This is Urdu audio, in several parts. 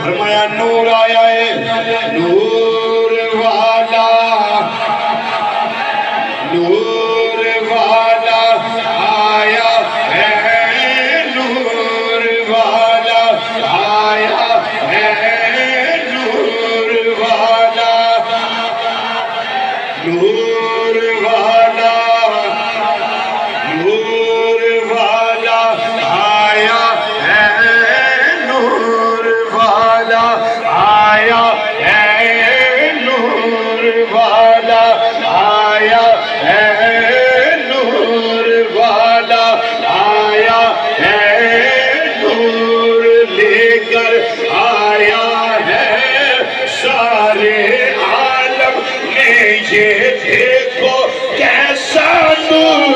فرمایا نور آیا ہے نور والا آیا ہے نور والا آیا ہے نور والا نور والا آیا ہے نور والا آیا ہے نور والا آیا ہے نور والا آیا ہے نور لے کر آیا ہے سارے عالم میں یہ دیکھو کیسا نور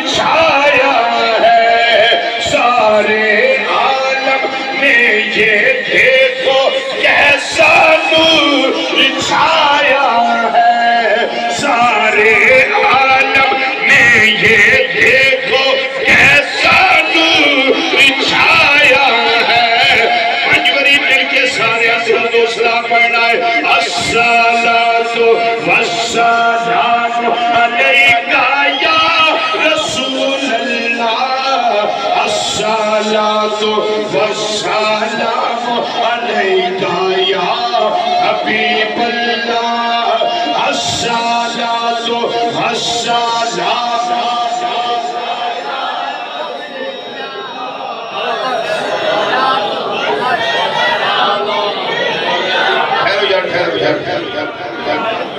چھایا ہے سارے عالم میں یہ دیکھو کیسا نور چھایا ہے سارے عالم میں یہ دیکھو کیسا نور چھایا ہے پنجوری مل کے سارے الصلاۃ والسلام پڑھنا ہے الصلاۃ والسلام علیکہ یا رسول اللہ الصلاۃ والسلام علیکہ یا حبیب اللہ الصلاۃ والسلام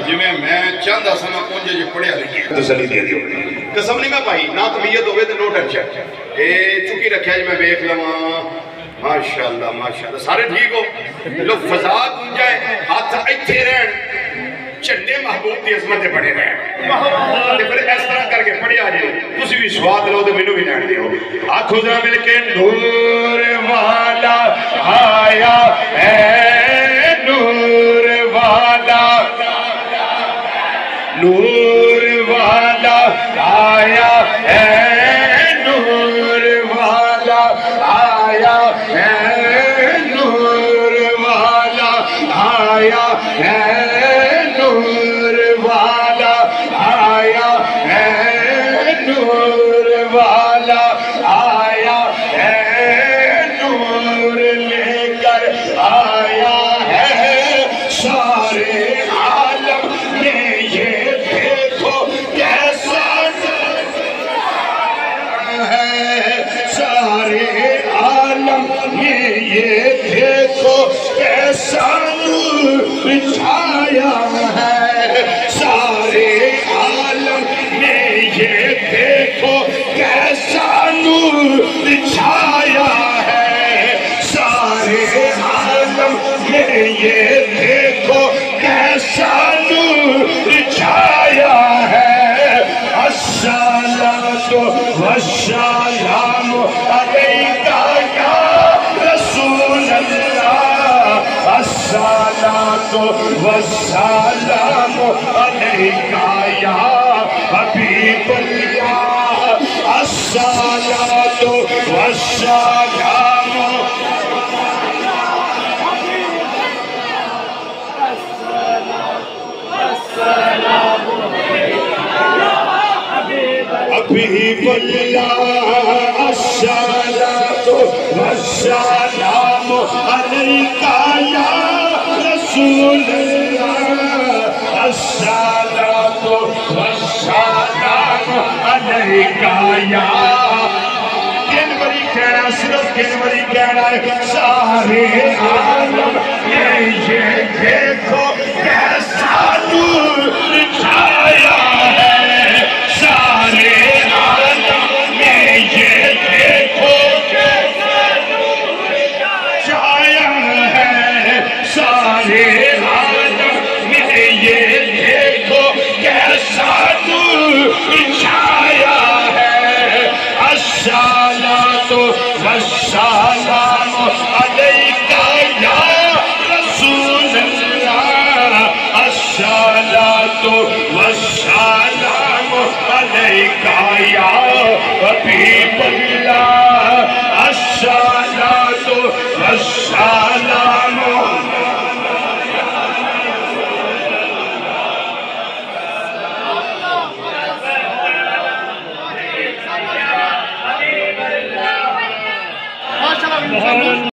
جی میں چند آسانہ پونجے جو پڑھے آلیں تسلی دے دیو قسم نہیں میں پائی نا طبیعت ہوئے تو نو ٹینشن چکی رکھیا جی میں بیک لما ماشاءاللہ سارے ٹھیک ہو لوگ فضا گنجائے ہاتھ ایتھے رہن چندے محبوب دی عظمت پڑھے رہے پھر اس طرح کر کے پڑھے آجے تسی بھی سواد لو تو میں نو بھی نان دیو آنکھوں ذرا مل کے نور والا آیا ہے نور والا نور والا آیا ہے نور والا آیا ہے نور والا آیا ہے نور والا آیا ہے نور والا آیا ہے نور لے کر آیا ہے سارے عالم میں یہ دیکھو کیسا ہے سارے عالم میں یہ دیکھو کیسا نور چھایا ہے سارے عالم میں یہ دیکھو کیسا نور چھایا ہے سارے عالم میں یہ دیکھو کیسا نور چھایا ہے الصلاۃ والسلام علیکہ یا رسول اللہ الصلاۃ والسلام علیکہ یا حبیب اللہ الصلاۃ والسلام حبیب اللہ الصلاۃ والسلام علیکہ یا رسول اللہ الصلاۃ والسلام علیکہ یا کن بری کہنا صرف کن بری کہنا ہے سارے عالم میں یہ دیکھو کیسا نور چھایا ہے سارے عالم میں یہ دیکھو کیسا نور چھایا ہے سارے عالم میں یہ دیکھو کیسا نور چھایا ہے الصلاۃ والسلام علیکہ یا رسول اللہ الصلاۃ والسلام علیکہ یا حبیب اللہ الصلاۃ والسلام سلام ماشاءاللہ